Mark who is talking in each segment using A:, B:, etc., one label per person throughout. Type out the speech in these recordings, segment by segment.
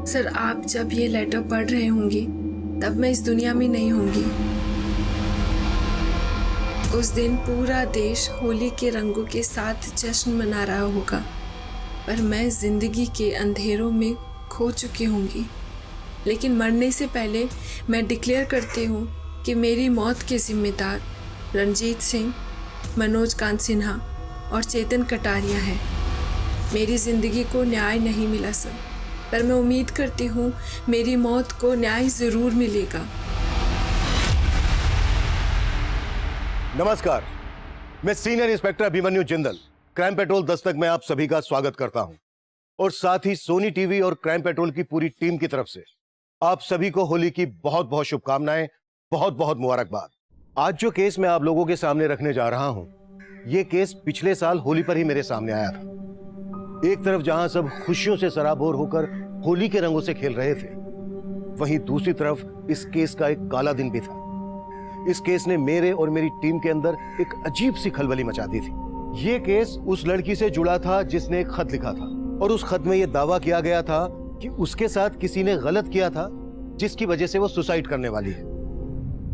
A: Sir, आप जब ये लेटर पढ़ रहे होंगे तब मैं इस दुनिया में नहीं होंगी। उस दिन पूरा देश होली के रंगों के साथ जश्न मना रहा होगा, पर मैं जिंदगी के अंधेरों में खो चुकी होंगी। लेकिन मरने से पहले मैं डिक्लेयर करती हूँ कि मेरी मौत के जिम्मेदार रणजीत सिंह, मनोज कांत सिन्हा और चेतन कटारिया हैं। मेरी ज़िंदगी को न्याय नहीं मिला सर, पर मैं उम्मीद करती हूँ मेरी मौत को न्याय ज़रूर मिलेगा।
B: नमस्कार, मैं senior inspector Abhimanyu Jindal, crime petrol Dastak में आप सभी का स्वागत करता हूं और साथ ही सोनी टीवी और क्राइम पेट्रोल की पूरी टीम की तरफ से आप सभी को होली की बहुत बहुत शुभकामनाएं, बहुत बहुत मुबारकबाद। आज जो केस मैं आप लोगों के सामने रखने जा रहा हूं, यह केस पिछले साल होली पर ही मेरे सामने आया था। एक तरफ जहां सब खुशियों से सराबोर होकर होली के रंगों से खेल रहे थे, वहीं दूसरी तरफ इस केस का एक काला दिन भी था। इस केस ने मेरे और मेरी टीम के अंदर एक अजीब सी खलबली मचा दी थी। यह केस उस लड़की से जुड़ा था जिसने एक खत लिखा था और उस खत में यह दावा किया गया था कि उसके साथ किसी ने गलत किया था, जिसकी वजह से वो सुसाइड करने वाली है।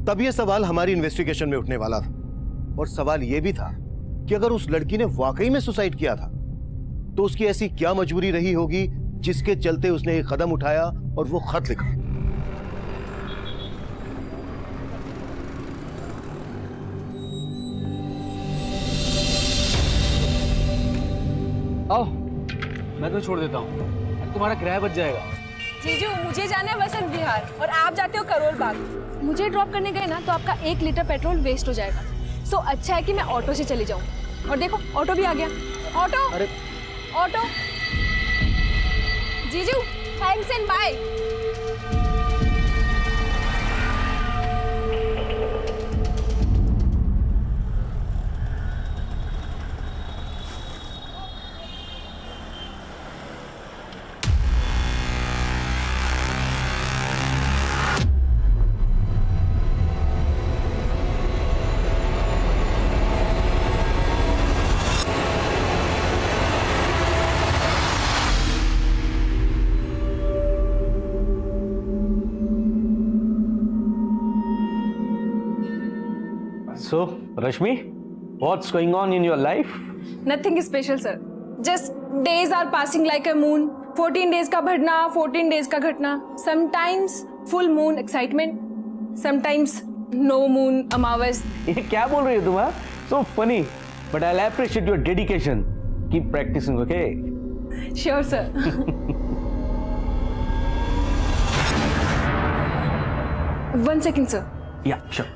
B: तब यह सवाल हमारी इन्वेस्टिगेशन में उठने वाला था और सवाल यह भी था कि अगर उस लड़की ने वाकई में सुसाइड किया था तो उसकी ऐसी क्या मजबूरी रही होगी जिसके चलते उसने एक कदम उठाया और वो खत लिखा।
C: आओ, मैं तो छोड़ देता हूँ, तुम्हारा किराया बच जाएगा।
D: जीजू, मुझे जाना है वसंत विहार और आप जाते हो करोल बाग। मुझे ड्रॉप करने गए ना तो आपका 1 लीटर पेट्रोल वेस्ट हो जाएगा। सो अच्छा है कि मैं ऑटो से चली जाऊँ। और देखो, ऑटो भी आ गया। ऑटो,
C: अरे
D: ऑटो। जीजू, thanks and bye.
C: So, Rashmi, what's going on in your life?
D: Nothing special, sir. Just days are passing like a moon. 14 days का बढ़ना, 14 days का घटना. Sometimes full moon excitement, sometimes no moon अमावस.
C: ये क्या बोल रही हो तुम? हाँ? So funny, but I'll appreciate your dedication. Keep practicing, okay?
D: Sure, sir. One second, sir.
C: Yeah, sure.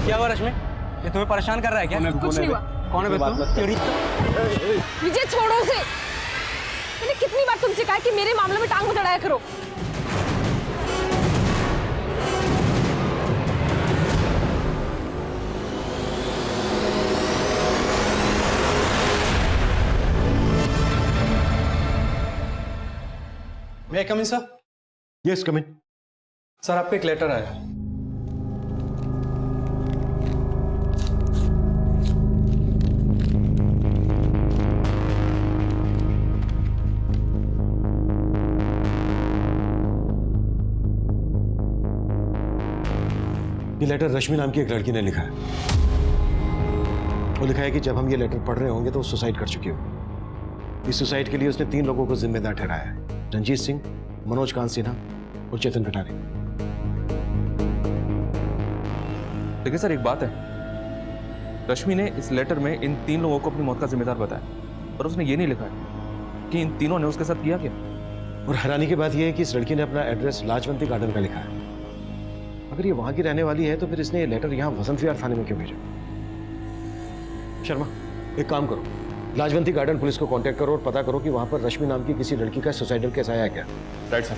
E: क्या हुआ रश्मि? ये तुम्हें परेशान कर रहा है क्या?
D: कुछ नहीं हुआ।
E: कौन है बे तू?
D: विजय, छोड़ो उसे। मैंने कितनी बार तुमसे कहा कि मेरे मामले में टांग मत अड़ाया करो।
E: May I come in, sir?
B: Yes, come in.
E: Sir, आपको एक लेटर आया है।
B: ये लेटर रश्मि नाम की एक लड़की ने लिखा है। वो लिखा है कि जब हम ये लेटर पढ़ रहे होंगे तो वो सुसाइड कर चुकी हो। इस सुसाइड के लिए उसने 3 लोगों को जिम्मेदार ठहराया है: रणजीत सिंह, मनोज कांत सिन्हा और चेतन कटारिया।
F: लेकिन सर, एक बात है, रश्मि ने इस लेटर में इन 3 लोगों को अपनी मौत का जिम्मेदार बताया, पर उसने ये नहीं लिखा है कि इन तीनों ने उसके साथ किया क्या।
B: और हैरानी की बात यह है कि इस लड़की ने अपना एड्रेस लाजवंती गार्डन का लिखा है। अगर ये वहां की रहने वाली है तो फिर इसने ये लेटर यहाँ वसंत विहार थाने में क्यों भेजा? शर्मा, एक काम करो, लाजवंती गार्डन पुलिस को कांटेक्ट करो और पता करो कि वहां पर रश्मि नाम की किसी लड़की का सुसाइडल केस आया है क्या।
F: Right sir.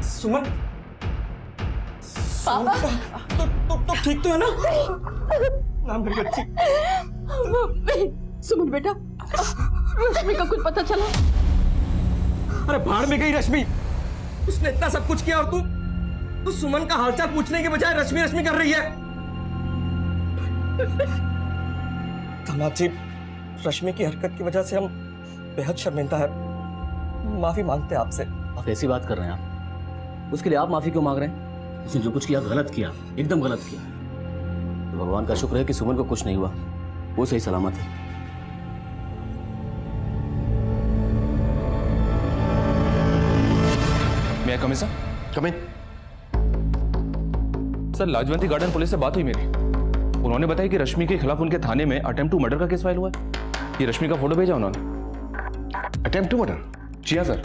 E: सुमन, तो ठीक तो है ना? ना मेरी बच्ची।
G: सुमन बेटा, रश्मि का कुछ पता चला?
E: अरे भाड़ में गई रश्मि। उसने इतना सब कुछ किया और तू सुमन का हालचाल पूछने के बजाय रश्मि रश्मि कर रही है। दामाद जी, रश्मि की हरकत की वजह से हम बेहद शर्मिंदा है। माफी मांगते हैं आपसे।
H: आप ऐसी बात कर रहे हैं आप? उसके लिए आप माफी क्यों मांग रहे हैं? उसने जो कुछ किया गलत किया, एकदम गलत किया। तो भगवान का शुक्र है कि सुमन को कुछ नहीं हुआ, वो सही सलामत है।
F: मैं कम सर?
B: कम इन।
F: सर, लाजवंती गार्डन पुलिस से बात हुई मेरी। उन्होंने बताया कि रश्मि के खिलाफ उनके थाने में अटेम्प्ट टू मर्डर का केस फाइल हुआ है। ये रश्मि का फोटो भेजा उन्होंने।
B: Attempt to murder?
F: जी हाँ सर।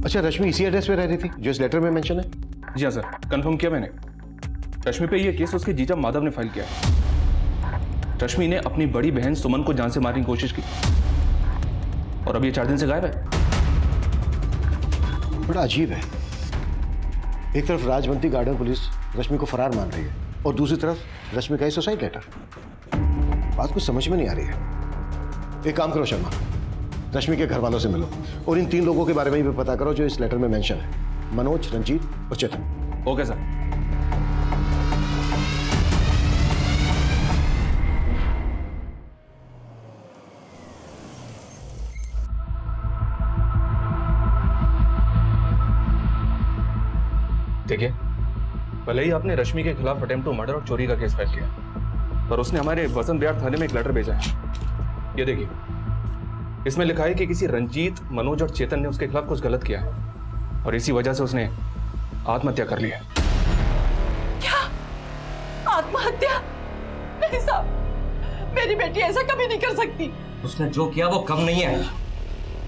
B: अच्छा, रश्मि इसी एड्रेस पे रह रही थी जो इस लेटर में मेंशन है?
F: जी हाँ सर, कंफर्म किया मैंने। रश्मि पे ये केस उसके जीजा माधव ने फाइल किया है। रश्मि ने अपनी बड़ी बहन सुमन को जान से मारने की कोशिश की और अब ये 4 दिन से गायब है।
B: बड़ा अजीब है। एक तरफ राजवंती गार्डन पुलिस रश्मि को फरार मान रही है और दूसरी तरफ रश्मि का ही सुसाइड लेटर। बात कुछ समझ में नहीं आ रही है। एक काम करो शर्मा, रश्मि के घर वालों से मिलो और इन 3 लोगों के बारे में भी पता करो जो इस लेटर में मेंशन है, मनोज, रंजीत और चेतन।
F: Okay sir. देखिए, भले ही आपने रश्मि के खिलाफ अटेम्प्ट टू मर्डर और चोरी का केस फाइल किया, पर उसने हमारे वसंत विहार थाने में एक लेटर भेजा है। ये देखिए, इसमें लिखा है कि किसी रंजीत, मनोज और चेतन ने उसके खिलाफ कुछ गलत किया है और इसी वजह से उसने आत्महत्या कर ली है।
G: क्या? आत्महत्या? नहीं साहब, मेरी बेटी ऐसा कभी नहीं कर सकती।
E: उसने जो किया वो कम नहीं है।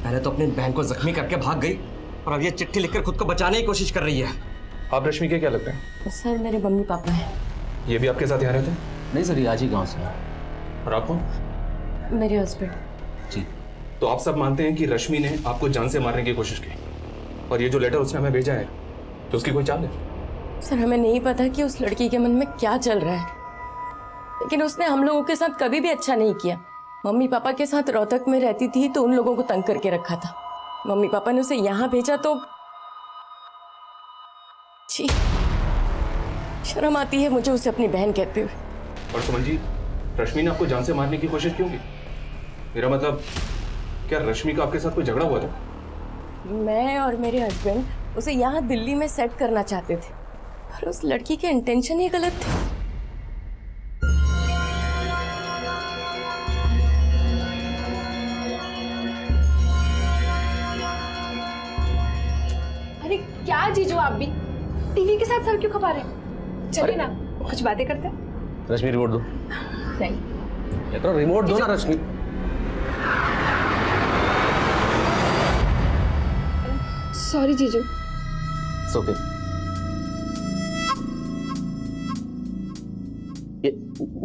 E: पहले तो अपनी बहन को जख्मी करके भाग गई और अब ये चिट्ठी लिखकर खुद को बचाने की कोशिश कर रही है।
F: आप रश्मि के क्या लगते हैं?
I: सर, मेरे मम्मी पापा हैं।
F: ये भी आपके साथ यहाँ रहते हैं?
H: नहीं सर, ये आज ही गाँव से है।
F: और आपको?
I: मेरे हस्बैंड।
H: जी।
F: तो आप सब मानते हैं कि रश्मि ने आपको जान से मारने की कोशिश की और ये जो लेटर उसने हमें भेजा है तो उसकी कोई चाल है?
I: सर, हमें नहीं पता कि उस लड़की के मन में क्या चल रहा है, लेकिन उसने हम लोगों के साथ कभी भी अच्छा नहीं किया। मम्मी पापा के साथ रोहतक में रहती थी तो उन लोगों को तंग करके रखा था। मम्मी पापा ने उसे यहाँ भेजा तो छी, शर्म आती है मुझे उसे अपनी बहन कहते हुए।
F: और सुमन जी, रश्मि ने आपको जान से मारने की कोशिश क्यों की? मेरा मतलब, क्या रश्मि का आपके साथ कोई झगड़ा हुआ था?
I: मैं और मेरे हस्बैंड उसे यहाँ दिल्ली में सेट करना चाहते थे, पर उस लड़की के इंटेंशन ही गलत थे।
D: अरे क्या जीजू, आप भी टीवी के साथ सर क्यों खपा रहे हैं? चलिए ना, कुछ बातें करते हैं।
H: रश्मि रिमोट दो।
D: नहीं,
H: ये तो रिमोट दो ना रश्मि।
D: सॉरी जीजू।
H: ओके।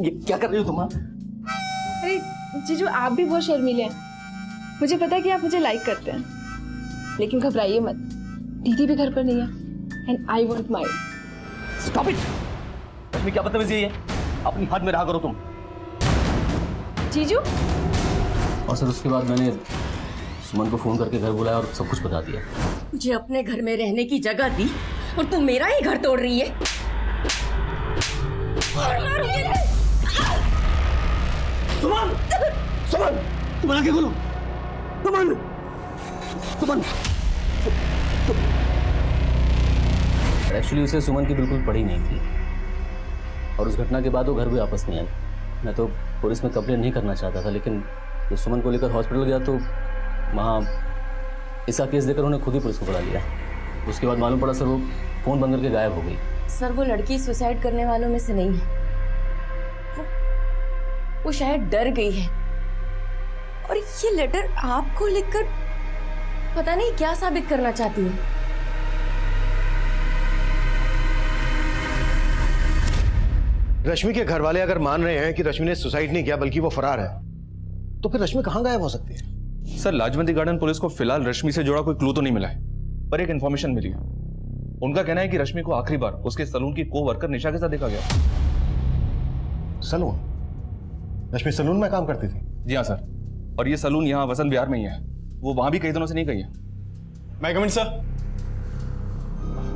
H: ये क्या कर रही हो तुम?
D: अरे जीजू, आप भी बहुत शर्मीले हैं। मुझे पता है कि आप मुझे लाइक करते हैं, लेकिन घबराइए मत, दीदी भी घर पर नहीं है and I won't mind.
H: Stop it. Rashmi, क्या बदतमीजी है? अपनी हद में रहा करो तुम।
D: जीजू?
H: और सर, उसके बाद मैंने सुमन को फोन करके घर बुलाया और सब कुछ बता दिया।
I: मुझे अपने घर में रहने की जगह दी और तू मेरा ही घर तोड़ रही है।
H: सुमन! सुमन! तुम आगे खोलो। सुमन! सुमन! एक्चुअली उसे सुमन की बिल्कुल पड़ी नहीं थी और उस घटना के बाद वो घर भी वापस नहीं आई। मैं तो पुलिस में कंप्लेन नहीं करना चाहता था, लेकिन जब सुमन को लेकर हॉस्पिटल गया तो वहाँ इसका केस देकर उन्होंने खुद ही पुलिस को बुला लिया। उसके बाद मालूम पड़ा सर वो फोन बंद करके गायब हो गई।
I: सर, वो लड़की सुसाइड करने वालों में से नहीं है। वो शायद डर गई है और ये लेटर आपको लिखकर पता नहीं क्या साबित करना चाहती है।
B: रश्मि के घर वाले अगर मान रहे हैं कि रश्मि ने सुसाइड नहीं किया बल्कि वो फरार है, तो फिर रश्मि कहां गायब हो सकती है?
F: सर, लाजवंती गार्डन पुलिस को फिलहाल रश्मि से जुड़ा कोई क्लू तो नहीं मिला है, पर एक इन्फॉर्मेशन मिली है। उनका कहना है कि रश्मि को आखिरी बार उसके सलून की को वर्कर निशा के साथ देखा गया।
B: सलून? रश्मि सलून में काम करती थी?
F: जी हाँ सर, और ये सलून यहाँ वसंत विहार में ही है। वो वहां भी कई दिनों से नहीं गई है।
J: मैं कमिंग सर।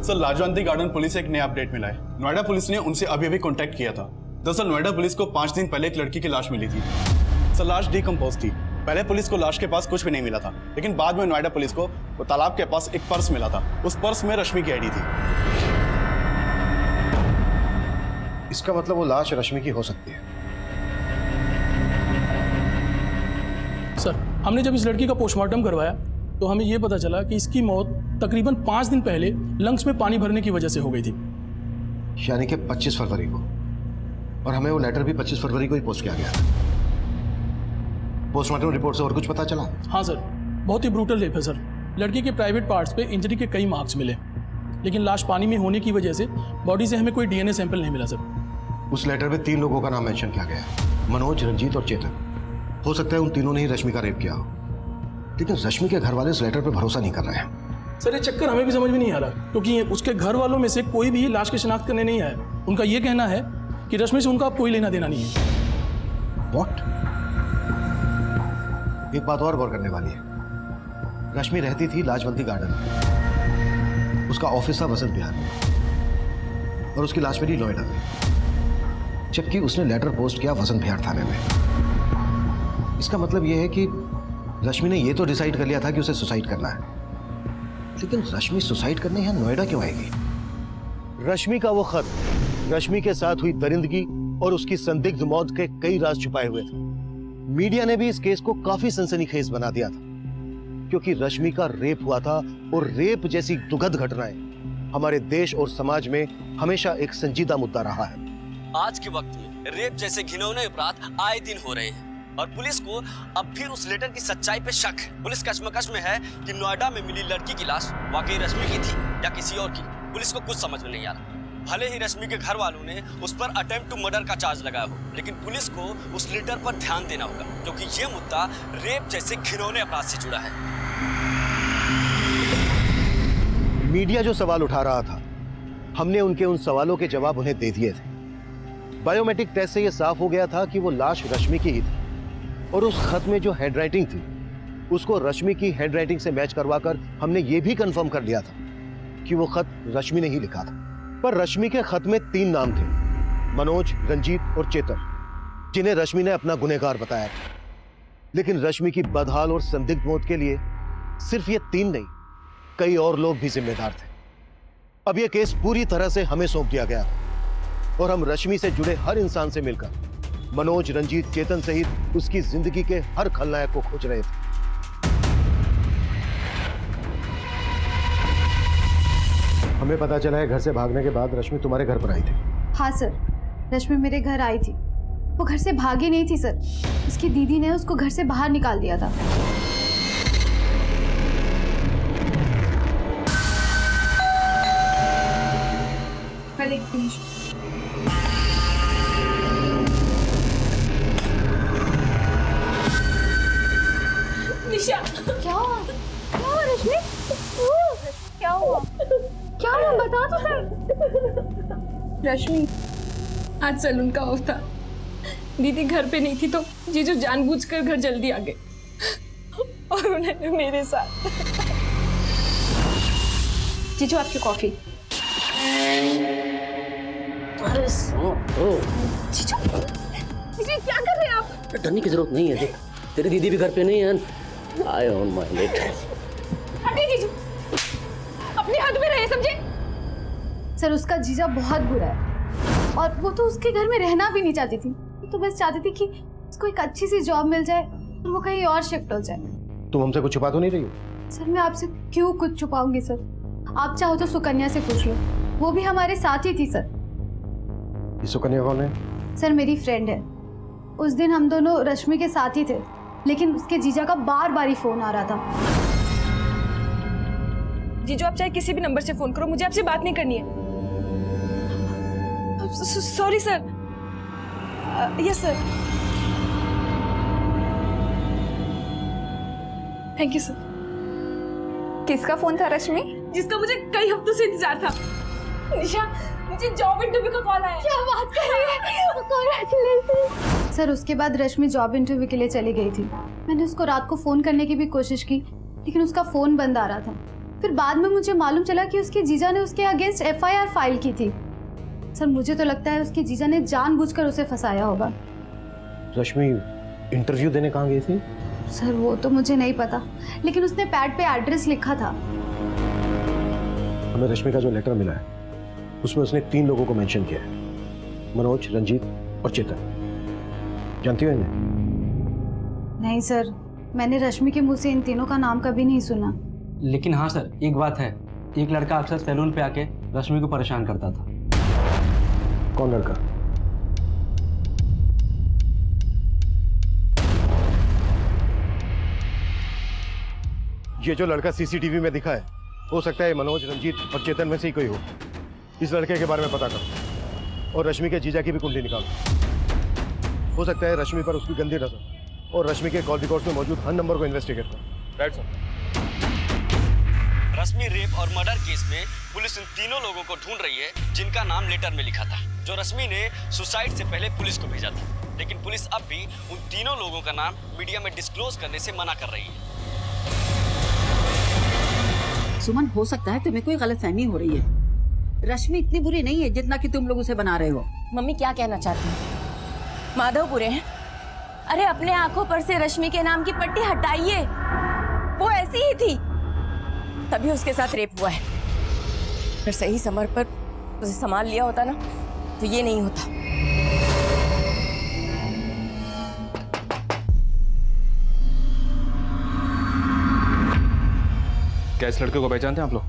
J: सर, लाजवंती गार्डन पुलिस से एक नया अपडेट मिला है। नोएडा पुलिस ने उनसे अभी अभी कांटेक्ट किया था। दरअसल नोएडा पुलिस को 5 दिन पहले एक लड़की की लाश मिली थी। सर, लाश डिकम्पोज थी। पहले पुलिस को लाश के पास कुछ भी नहीं मिला था, लेकिन बाद में नोएडा पुलिस को वो तालाब के पास एक पर्स मिला था। उस पर्स में रश्मि की आईडी थी।
B: इसका मतलब वो लाश रश्मि की हो सकती है।
K: सर, हमने जब इस लड़की का पोस्टमार्टम करवाया तो हमें यह पता चला कि इसकी मौत तकरीबन 5 दिन पहले लंग्स में पानी भरने की वजह से हो गई थी।
B: यानी कि 25 फरवरी को। और हमें वो लेटर भी 25 फरवरी को ही पोस्ट किया गया था। पोस्टमार्टम रिपोर्ट से और कुछ पता चला?
K: हाँ सर, बहुत ही ब्रूटल रेप है सर। लड़की के प्राइवेट पार्ट्स पे इंजरी के कई मार्क्स मिले, लेकिन लाश पानी में होने की वजह से बॉडी से हमें कोई डीएनए सैंपल नहीं मिला सर।
B: उस लेटर में 3 लोगों का नाम मेंशन किया गया है, मनोज, रंजीत और चेतन। हो सकता है उन तीनों ने ही रश्मि का रेप किया हो, लेकिन रश्मि के घर वाले इस लेटर पर भरोसा नहीं कर रहे हैं।
K: सर, ये चक्कर हमें भी समझ में नहीं आ रहा, क्योंकि उसके घर वालों में से कोई भी लाश की शिनाख्त करने नहीं आया। उनका ये कहना है कि रश्मि से उनका कोई लेना देना नहीं है।
B: What? एक बात और गौर करने वाली है। रश्मि रहती थी लाजवंती गार्डन में, उसका ऑफिस था वसंत विहार में, और उसकी लाश मिली नोएडा में, जबकि उसने लेटर पोस्ट किया वसंत विहार थाने में। इसका मतलब यह है कि रश्मि ने यह तो डिसाइड कर लिया था कि उसे सुसाइड करना है, लेकिन रश्मि सुसाइड करने यहाँ नोएडा क्यों आएगी? रश्मि का वो खत, रश्मि के साथ हुई दरिंदगी और उसकी संदिग्ध मौत के कई राज छुपाए हुए थे। मीडिया ने भी इस केस को काफी सनसनीखेज बना दिया था, क्योंकि रश्मि का रेप हुआ था, और रेप जैसी दुखद घटनाएं हमारे देश और समाज में हमेशा एक संजीदा मुद्दा रहा है।
L: आज के वक्त में रेप जैसे घिनौने अपराध आए दिन हो रहे हैं, और पुलिस को अब फिर उस लेटर की सच्चाई पे शक है। पुलिस कश्मकश में है कि नोएडा में मिली लड़की की लाश वाकई रश्मि की थी या किसी और की। पुलिस को कुछ समझ में नहीं आ रहा। भले ही रश्मि के घर वालों ने उस पर अटेम्प्ट टू मर्डर का चार्ज लगाया हो, लेकिन पुलिस को उस लेटर पर ध्यान देना होगा, क्योंकि ये मुद्दा रेप जैसे घिनौने अपराध से जुड़ा है।
B: मीडिया जो सवाल उठा रहा था, हमने उनके उन सवालों के जवाब उन्हें दे दिए थे। बायोमेट्रिक टेस्ट से यह साफ हो गया था कि वो लाश रश्मि की ही थी, और उस खत में जो हैंडराइटिंग थी उसको रश्मि की हैंडराइटिंग से मैच करवाकर हमने ये भी कंफर्म कर लिया था कि वो खत रश्मि ने ही लिखा था। पर रश्मि के खत में 3 नाम थे, मनोज, रंजीत और चेतन, जिन्हें रश्मि ने अपना गुनहगार बताया था। लेकिन रश्मि की बदहाल और संदिग्ध मौत के लिए सिर्फ ये 3 नहीं, कई और लोग भी जिम्मेदार थे। अब यह केस पूरी तरह से हमें सौंप दिया गया था, और हम रश्मि से जुड़े हर इंसान से मिलकर मनोज, रंजीत, चेतन सहित उसकी जिंदगी के हर खलनायक को खोज रहे थे। हमें पता चला है घर से भागने के बाद रश्मि तुम्हारे घर पर आई थी।
M: हाँ सर, रश्मि मेरे घर आई थी। वो घर से भागी नहीं थी सर, उसकी दीदी ने उसको घर से बाहर निकाल दिया था।
D: निशा,
M: क्या हुआ? क्या हुआ रश्मि? क्या हुआ? क्या हुआ? बता तो सर।
D: रश्मि, आज सलून का ऑफ था। दीदी घर पे नहीं थी तो जीजू जानबूझकर घर जल्दी आ गए, और उन्होंने मेरे साथ। जीजू, आपकी कॉफी।
H: अरे
D: जीजू, जीजू क्या कर रहे हैं आप?
H: डरने की जरूरत नहीं है, देख तेरी दीदी भी घर पे नहीं है। आई ऑन माय लेट।
D: हटिए जीजू, अपनी हद में रहे, समझे?
M: सर, उसका जीजा बहुत बुरा है, और वो तो उसके घर में रहना भी नहीं चाहती थी। वो तो बस चाहती थी कि उसको एक अच्छी सी जॉब मिल जाए और वो कहीं और शिफ्ट हो जाए।
B: तुम हमसे कुछ छुपा तो नहीं रही हो?
M: सर, मैं आपसे क्यों कुछ छुपाऊंगी सर? आप चाहो तो सुकन्या से पूछ लो, वो भी हमारे साथ ही थी सर।
B: ये सुकन्या कौन है?
M: सर, मेरी फ्रेंड है। उस दिन हम दोनों रश्मि के साथ ही थे, लेकिन उसके जीजा का बार बार ही फोन आ रहा था।
D: जीजू, आप चाहे किसी भी नंबर से फोन करो, मुझे आपसे बात नहीं करनी है। Sorry sir. Yes sir. Thank you sir.
N: किसका फोन था रश्मि?
D: जिसका मुझे कई हफ्तों से इंतजार था। निशा, मुझे जॉब इंटरव्यू का कॉल आया।
M: क्या बात कर रही है? Congratulations! सर उसके बाद रश्मि जॉब इंटरव्यू के लिए चली गई थी। मैंने उसको रात को फ़ोन करने की भी कोशिश की, लेकिन उसका फ़ोन बंद आ रहा था। फिर बाद में मुझे मालूम चला कि उसके जीजा ने उसके अगेंस्ट FIR फाइल की थी। सर मुझे तो लगता है उसके जीजा ने जानबूझकर उसे फंसाया होगा।
B: रश्मि इंटरव्यू देने कहाँ गई थी?
M: सर वो तो मुझे नहीं पता, लेकिन उसने पैड पे एड्रेस लिखा था।
B: हमें रश्मि का जो लेटर मिला है उसमें उसने 3 लोगों को मेंशन किया है, मनोज, रंजीत और चेतन। जानती हो इन्हें?
M: नहीं सर, मैंने रश्मि के मुंह से इन तीनों का नाम कभी नहीं सुना।
N: लेकिन हाँ सर, एक बात है, एक लड़का अक्सर सैलून पे आके रश्मि को परेशान करता था।
B: कौन लड़का? ये जो लड़का CCTV में दिखा है, हो सकता है मनोज, रंजीत और चेतन में से ही कोई हो। इस लड़के के बारे में पता करो और रश्मि के जीजा की भी कुंडली निकालो। हो सकता है रश्मि पर उसकी गंदी नजर और रश्मि के कॉल रिकॉर्ड्स में मौजूद हर नंबर को इन्वेस्टिगेट करो।
F: Right sir.
L: रश्मि रेप और मर्डर केस में पुलिस इन तीनों लोगों को ढूंढ रही है जिनका नाम लेटर में लिखा था, जो रश्मि ने सुसाइड से पहले पुलिस को भेजा था। लेकिन पुलिस अब भी उन तीनों लोगों का नाम मीडिया में डिस्क्लोज करने से मना कर रही है।
G: सुमन, हो सकता है तुम्हें कोई गलतफहमी हो रही है। रश्मि इतनी बुरी नहीं है जितना कि तुम लोग उसे बना रहे हो।
I: मम्मी क्या कहना चाहती हैं? माधव बुरे हैं? अरे अपने आंखों पर से रश्मि के नाम की पट्टी हटाइए। वो ऐसी ही थी, तभी उसके साथ रेप हुआ है। अगर सही समय पर उसे संभाल लिया होता ना तो ये नहीं होता।
F: क्या इस लड़के को पहचानते हैं आप लोग?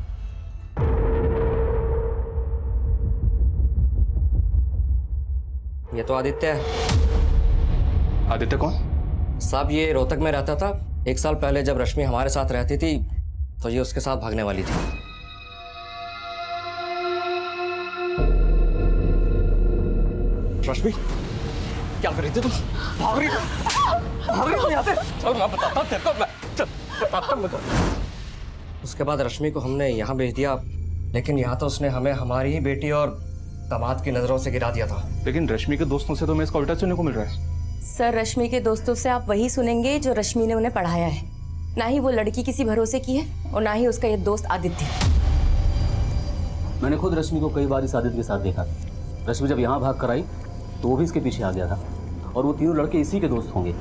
E: ये तो आदित्य है।
F: आदित्य कौन?
E: साहब ये रोहतक में रहता था। 1 साल पहले जब रश्मि हमारे साथ रहती थी तो ये उसके साथ भागने वाली थी।
J: रश्मि, क्या कर रही थी तुम? भाग रही हो यहाँ से? चल मैं बताता हूँ तेरे को, मैं चल बताता हूँ।
E: उसके बाद रश्मि को हमने यहाँ भेज दिया, लेकिन यहाँ तो उसने हमें हमारी ही बेटी और दामाद की नजरों से गिरा दिया था।
F: लेकिन रश्मि के दोस्तों से तो मैं इसका उल्टा सुनने को मिल रहा है।
I: सर रश्मि के दोस्तों से आप वही सुनेंगे जो रश्मि ने उन्हें पढ़ाया है। ना ही वो लड़की किसी भरोसे की है और ना ही उसका ये दोस्त आदित्य।
H: मैंने खुद रश्मि को कई बार इस आदित्य के साथ देखा था। रश्मि जब यहाँ भाग कर आई तो वो भी इसके पीछे आ गया था, और वो तीनों लड़के इसी के दोस्त होंगे।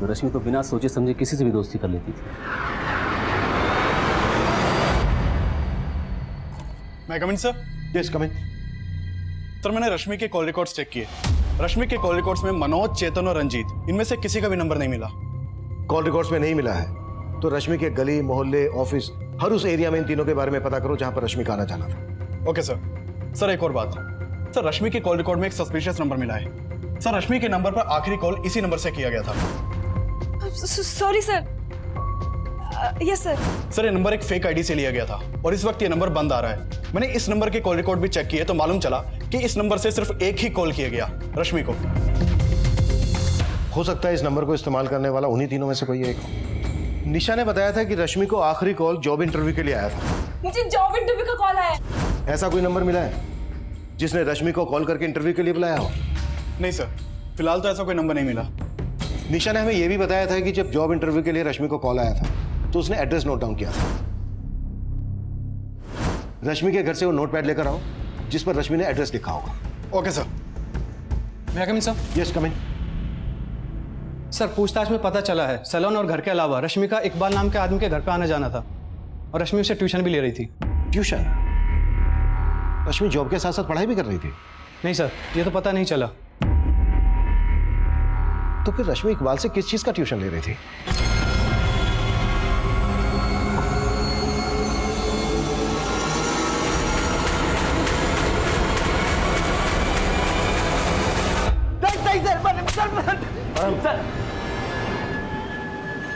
H: तो रश्मि तो बिना सोचे समझे किसी से भी दोस्ती कर लेती थी।
J: मैं कम इन सर?
B: यस कम इन।
J: सर मैंने रश्मि के कॉल रिकॉर्ड्स चेक किए। रश्मि के कॉल रिकॉर्ड्स में मनोज, चेतन और रंजीत, इनमें से किसी का भी नंबर नहीं मिला।
B: कॉल रिकॉर्ड्स में नहीं मिला है तो रश्मि के गली, मोहल्ले, ऑफिस, हर उस एरिया में इन तीनों के बारे में पता करो जहां पर रश्मि का आना जाना था।
J: Okay sir. सर एक और बात, सर रश्मि के कॉल रिकॉर्ड में एक सस्पिशियस नंबर मिला है। सर रश्मि के नंबर पर आखिरी कॉल इसी नंबर से किया गया था।
D: Sorry sir. Yes sir.
J: Sir ये नंबर एक फेक आईडी से लिया गया था और इस वक्त ये नंबर बंद आ रहा है। मैंने इस नंबर के कॉल रिकॉर्ड भी चेक किए तो मालूम चला कि इस नंबर से सिर्फ एक ही कॉल किया गया, रश्मि को।
B: हो सकता है इस नंबर को इस्तेमाल करने वाला उन्हीं तीनों में से कोई एक हो। निशा ने बताया था कि रश्मि को आखिरी कॉल जॉब इंटरव्यू के लिए आया था।
D: मुझे जॉब इंटरव्यू का कॉल आया।
B: ऐसा कोई नंबर मिला है जिसने रश्मि को कॉल करके इंटरव्यू के लिए बुलाया हो?
J: नहीं सर, फिलहाल तो ऐसा कोई नंबर नहीं मिला।
B: निशा ने हमें यह भी बताया था कि जब जॉब इंटरव्यू के लिए रश्मि को कॉल आया था तो उसने एड्रेस नोट डाउन किया था। रश्मि के घर से वो नोटपैड लेकर आओ जिस पर रश्मि ने एड्रेस लिखा होगा।
J: Okay sir.
K: मैं कम इन सर?
B: यस कम इन।
K: सर पूछताछ में पता चला है सैलून और घर के अलावा रश्मि का इकबाल नाम के आदमी के घर पर आना जाना था और रश्मि उसे ट्यूशन भी ले रही थी।
B: ट्यूशन? रश्मि जॉब के साथ साथ पढ़ाई भी कर रही थी?
K: नहीं सर, ये तो पता नहीं चला।
B: तो फिर रश्मि इकबाल से किस चीज का ट्यूशन ले रही थी?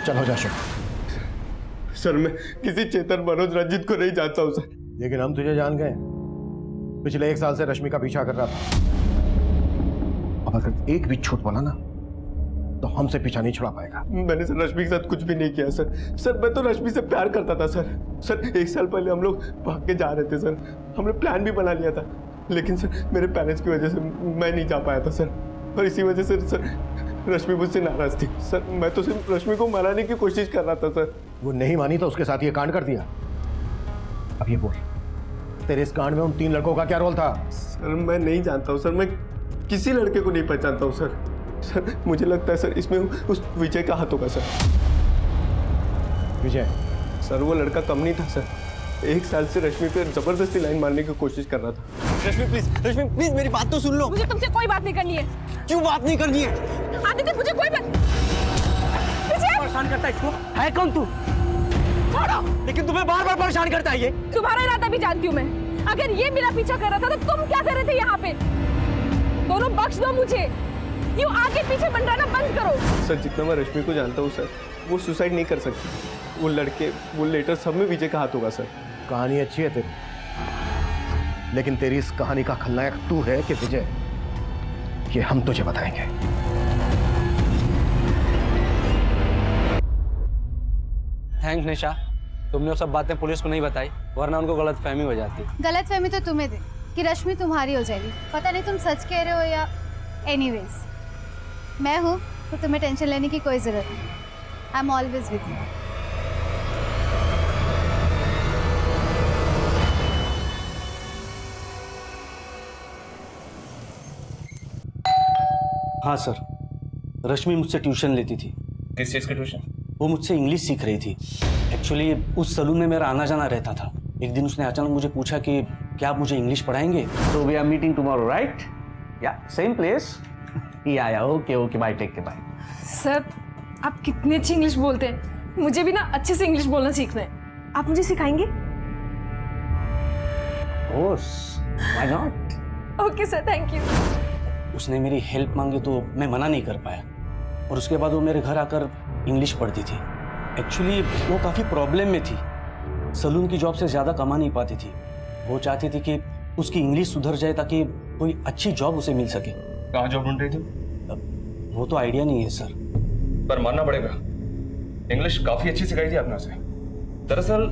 B: चलो जा
J: सर मैं किसी चेतन, मनोज, रंजीत को नहीं जानता हूं सर।
B: लेकिन हम तुझे जान गए। पिछले 1 साल से रश्मि का पीछा कर रहा था। अब अगर एक भी छूट पड़ा ना तो हमसे पीछा नहीं छुड़ा पाएगा।
E: मैंने सर रश्मि के साथ कुछ भी नहीं किया सर। सर मैं तो रश्मि से प्यार करता था सर। सर 1 साल पहले हम लोग भाग के जा रहे थे सर। हमने प्लान भी बना लिया था, लेकिन सर मेरे पेरेंट्स की वजह से मैं नहीं जा पाया था सर। और इसी वजह से सर रश्मि मुझसे नाराज थी सर। मैं तो सिर्फ रश्मि को मनाने की कोशिश कर रहा था सर।
B: वो नहीं मानी तो उसके साथ ये कांड कर दिया। अब ये बोल, तेरे इस कांड में उन 3 लड़कों का क्या रोल था?
E: सर मैं नहीं जानता हूँ सर, मैं किसी लड़के को नहीं पहचानता हूँ सर। सर मुझे लगता है सर इसमें उस विजय का हाथ होगा सर।
B: विजय?
E: सर वो लड़का कम नहीं था सर। 1 साल से रश्मि पे जबरदस्ती लाइन मारने की कोशिश कर रहा था।
G: रश्मि प्लीज मेरी बात तो सुन लो।
D: मुझे तुमसे कोई बात नहीं करनी है।
G: क्यों बात नहीं करनी है?
D: आदित्य मुझे कोई बात
G: परेशान करता है इसको। है कौन तू? छोड़ो। लेकिन तुम्हें बार बार परेशान करता है ये।
D: तुम्हारा इरादा भी जानती हूँ मैं। अगर ये मेरा पीछा कर रहा था तो तुम क्या कर रहे थे यहाँ पे? दोनों बख्श दो मुझे। यूँ आगे पीछे मंडराना बंद करो।
E: सर जितना मैं रश्मि को जानता हूँ सर, वो सुसाइड नहीं कर सकती। वो लड़के, वो लेटर, सब में विजय का हाथ होगा सर।
B: कहानी अच्छी है तेरी, लेकिन तेरी इस कहानी का खलनायक तू है कि विजय, ये हम तुझे बताएंगे।
N: थैंक्स निशा, तुमने वो सब बातें पुलिस को नहीं बताई, वरना उनको गलतफहमी हो जाती।
M: गलतफहमी तो तुम्हें थी कि रश्मि तुम्हारी हो जाएगी। पता नहीं तुम सच कह रहे हो या एनीवेज, मैं हूँ तो तुम्हें टेंशन लेने की कोई जरूरत नहीं। I am always with you.
N: हाँ सर, रश्मि मुझसे ट्यूशन लेती थी।
F: किस चीज़ की ट्यूशन?
N: वो मुझसे इंग्लिश सीख रही थी। एक्चुअली उस सलून में मेरा आना जाना रहता था। एक दिन उसने अचानक मुझे पूछा कि क्या आप मुझे इंग्लिश पढ़ाएंगे?
C: So we are meeting tomorrow, right? Yeah, same place. Yeah, okay, bye, take care, bye.
D: Sir आप कितनी अच्छी इंग्लिश बोलते हैं। मुझे भी ना अच्छे से इंग्लिश बोलना सीखना है। आप मुझे सिखाएंगे?
N: Of course, why not?
D: Okay sir, thank you.
N: उसने मेरी हेल्प मांगी तो मैं मना नहीं कर पाया, और उसके बाद वो मेरे घर आकर इंग्लिश पढ़ती थी। एक्चुअली वो काफ़ी प्रॉब्लम में थी, सलून की जॉब से ज़्यादा कमा नहीं पाती थी। वो चाहती थी कि उसकी इंग्लिश सुधर जाए ताकि कोई अच्छी जॉब उसे मिल सके।
F: कहाँ जॉब ढूंढ रही थी?
N: वो तो आइडिया नहीं है सर।
F: पर मानना पड़ेगा, इंग्लिश काफ़ी अच्छी सिखाई थी आपने उसे। दरअसल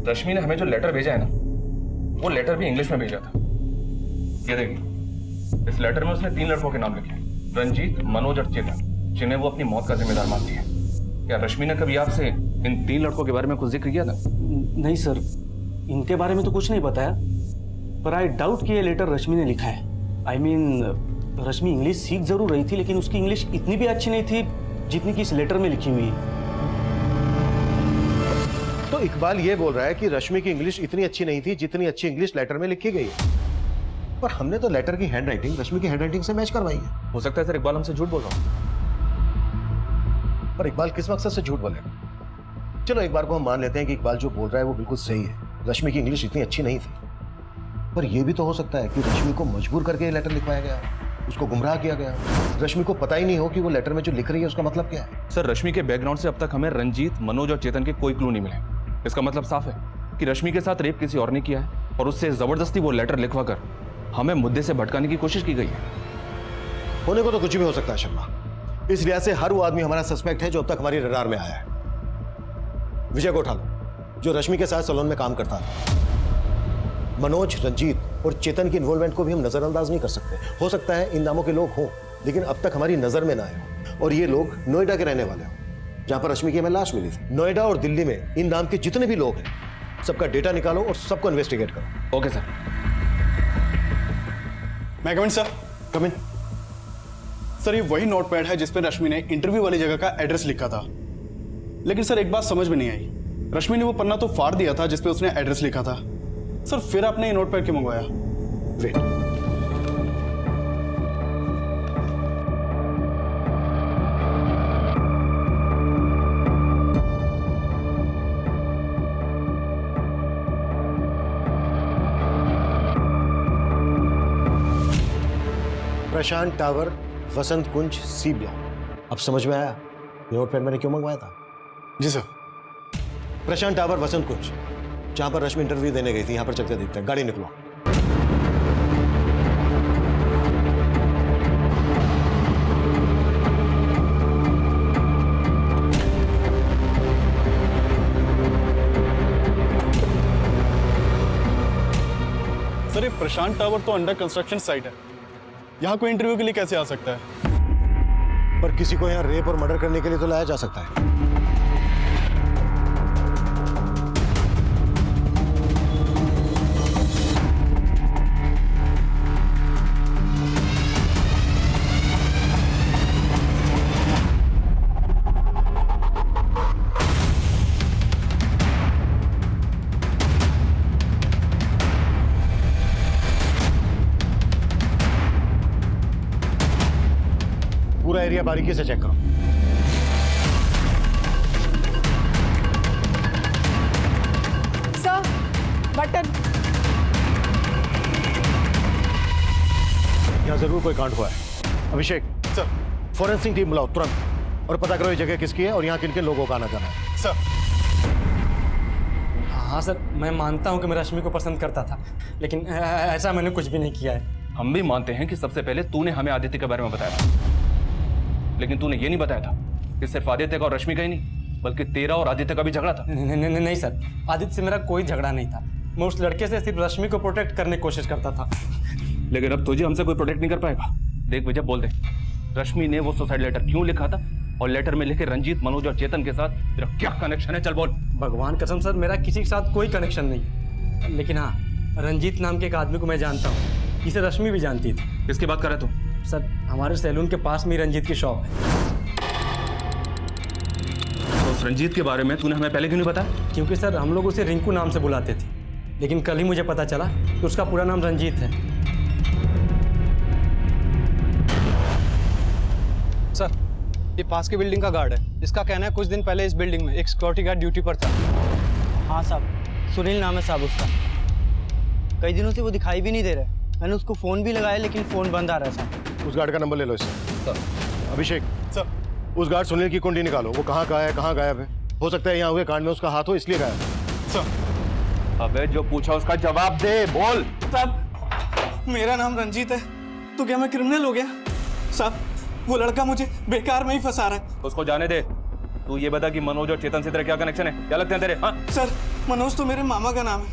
F: रश्मि ने हमें जो लेटर भेजा है ना, वो लेटर भी इंग्लिश में भेजा था। ये देखिए, इस लेटर में उसने 3 लड़कों के नाम लिखे, रंजीत, मनोज और चेतन, जिन्हें वो अपनी मौत का जिम्मेदार मानती है। क्या रश्मि ने कभी आपसे इन 3 लड़कों के बारे में कुछ जिक्र किया था?
N: नहीं सर, इनके बारे में तो कुछ नहीं बताया, पर आई डाउट कि ये लेटर रश्मि ने लिखा है। आई मीन रश्मि इंग्लिश सीख जरूर रही थी, लेकिन उसकी इंग्लिश इतनी भी अच्छी नहीं थी जितनी कि इस लेटर में लिखी हुई है।
B: तो इकबाल ये बोल रहा है कि रश्मि की इंग्लिश इतनी अच्छी नहीं थी जितनी अच्छी इंग्लिश लेटर में लिखी गई है। पर हमने तो लेटर की हैंडराइटिंग रश्मि की हैंडराइटिंग से मैच करवाई है।
F: हो सकता है सर इकबाल हमसे झूठ बोल रहा हूँ।
B: पर इकबाल किस मकसद से झूठ बोलेगा? चलो एक बार को हम मान लेते हैं कि इकबाल जो बोल रहा है वो बिल्कुल सही है, रश्मि की इंग्लिश इतनी अच्छी नहीं थी। पर यह भी तो हो सकता है कि रश्मि को मजबूर करके ये लेटर लिखवाया गया, उसको गुमराह किया गया। रश्मि को पता ही नहीं हो कि वो लेटर में जो लिख रही है उसका मतलब क्या है।
F: सर रश्मि के बैकग्राउंड से अब तक हमें रंजीत, मनोज और चेतन के कोई क्लू नहीं मिले। इसका मतलब साफ है कि रश्मि के साथ रेप किसी और ने किया है, और उससे जबरदस्ती वो लेटर लिखवा कर हमें मुद्दे से भटकाने की कोशिश की गई है।
B: होने को तो कुछ भी हो सकता है शर्मा। इस लिहाज से हर वो आदमी हमारा सस्पेक्ट है जो अब तक हमारी रडार में आया है। विजय को उठा लो, जो रश्मि के साथ सैलून में काम करता था। मनोज, रंजीत और चेतन की इन्वॉल्वमेंट को भी हम नजरअंदाज नहीं कर सकते। हो सकता है इन नामों के लोग हों, लेकिन अब तक हमारी नजर में ना आए हों, और ये लोग नोएडा के रहने वाले हों, जहां पर रश्मि की हमें लाश मिली थी। नोएडा और दिल्ली में इन नाम के जितने भी लोग हैं, सबका डेटा निकालो और सबको इन्वेस्टिगेट करो।
F: Okay sir.
J: मैं कम इन सर?
B: कम इन।
J: सर ये वही नोटपैड है जिस पर रश्मि ने इंटरव्यू वाली जगह का एड्रेस लिखा था, लेकिन सर एक बात समझ में नहीं आई। रश्मि ने वो पन्ना तो फाड़ दिया था जिस पे उसने एड्रेस लिखा था, सर फिर आपने ये नोटपैड क्यों मंगवाया?
B: वेट, प्रशांत टावर, वसंत कुंज, सी ब्लॉक। अब समझ में आया नोटपैड मैंने क्यों मंगवाया था?
J: जी सर।
B: प्रशांत टावर, वसंत कुंज, जहां पर रश्मि इंटरव्यू देने गई थी, यहां पर चलकर देखते हैं। गाड़ी निकलो।
J: सर ये प्रशांत टावर तो अंडर कंस्ट्रक्शन साइट है, यहाँ कोई इंटरव्यू के लिए कैसे आ सकता है?
B: पर किसी को यहाँ रेप और मर्डर करने के लिए तो लाया जा सकता है। पूरा एरिया बारीकी से चेक करो।
D: Sir button.
B: यहाँ जरूर कोई कांड हुआ है। अभिषेक
J: सर,
B: फॉरेंसिक टीम बुलाओ तुरंत और पता करो ये जगह किसकी है और यहाँ किन किन लोगों का आना जाना है।
J: सर।
O: हाँ सर, मैं मानता हूँ कि मैं रश्मि को पसंद करता था, लेकिन ऐसा मैंने कुछ भी नहीं किया है।
F: हम भी मानते हैं कि सबसे पहले तूने हमें आदित्य के बारे में बताया था, लेकिन तूने ये नहीं बताया था कि सिर्फ आदित्य का और रश्मि का ही नहीं बल्कि तेरा और आदित्य का भी झगड़ा था।
O: नहीं सर, आदित्य से मेरा कोई झगड़ा नहीं था। मैं उस लड़के से सिर्फ रश्मि को प्रोटेक्ट करने की कोशिश करता था।
F: लेकिन अब तुझे हमसे कोई प्रोटेक्ट नहीं कर पाएगा। देख विजय, बोल दे, रश्मि ने वो सुसाइड लेटर क्यों लिखा था और लेटर में लिखे रंजीत, मनोज और चेतन के साथ तेरा क्या कनेक्शन है? चल बोल।
O: भगवान कसम सर, मेरा किसी के साथ कोई कनेक्शन नहीं, लेकिन हाँ, रंजीत नाम के एक आदमी को मैं जानता हूँ, इसे रश्मि भी जानती थी।
F: किसकी बात कर रहे तू?
O: सर, हमारे सैलून के पास में रंजीत की शॉप है।
F: तो उस रंजीत के बारे में तूने हमें पहले क्यों नहीं बताया?
O: क्योंकि सर हम लोग उसे रिंकू नाम से बुलाते थे, लेकिन कल ही मुझे पता चला कि उसका पूरा नाम रंजीत है।
P: सर, ये पास की बिल्डिंग का गार्ड है। इसका कहना है कुछ दिन पहले इस बिल्डिंग में एक सिक्योरिटी गार्ड ड्यूटी पर था।
Q: हाँ साहब, सुनील नाम है साहब उसका। कई दिनों से वो दिखाई भी नहीं दे रहा। मैंने उसको फ़ोन भी लगाया लेकिन फ़ोन बंद आ रहा है साहब।
B: उस गार्ड का नंबर ले लो इससे। अभिषेक
J: सर,
B: उस गार्ड सुनील की कुंडली निकालो। वो कहाँ का है, कहाँ गायब है? हो सकता है यहाँ हुए कांड में उसका हाथ हो, इसलिए गायब है।
J: सर।
F: अबे जो पूछा उसका जवाब दे, बोल।
N: साहब, मेरा नाम रंजीत है, तो क्या मैं क्रिमिनल हो गया? साहब, वो लड़का मुझे बेकार में ही फंसा रहा है।
F: उसको जाने दे। तू ये बता कि मनोज और चेतन से तेरा क्या कनेक्शन है? क्या लगते हैं तेरे? हाँ
N: सर, मनोज तो मेरे मामा का नाम है,